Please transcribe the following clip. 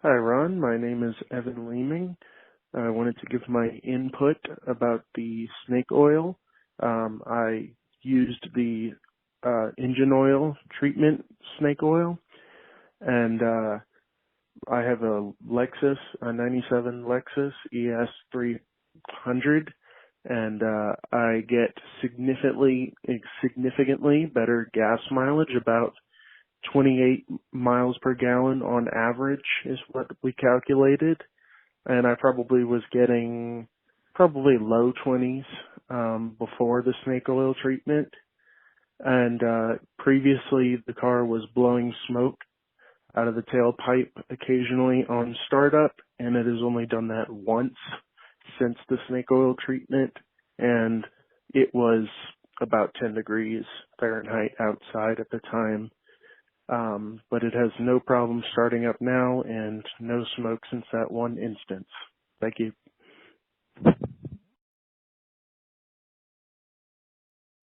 Hi, Ron. My name is Evan Leeming. I wanted to give my input about the snake oil. I used the engine oil treatment snake oil, and I have a Lexus, a 97 Lexus ES300, and I get significantly better gas mileage, about 28 miles per gallon on average is what we calculated. And I probably was getting probably low 20s before the snake oil treatment. And previously the car was blowing smoke out of the tailpipe occasionally on startup, and it has only done that once since the snake oil treatment, and it was about 10 degrees Fahrenheit outside at the time. But it has no problem starting up now and no smoke since that one instance. Thank you.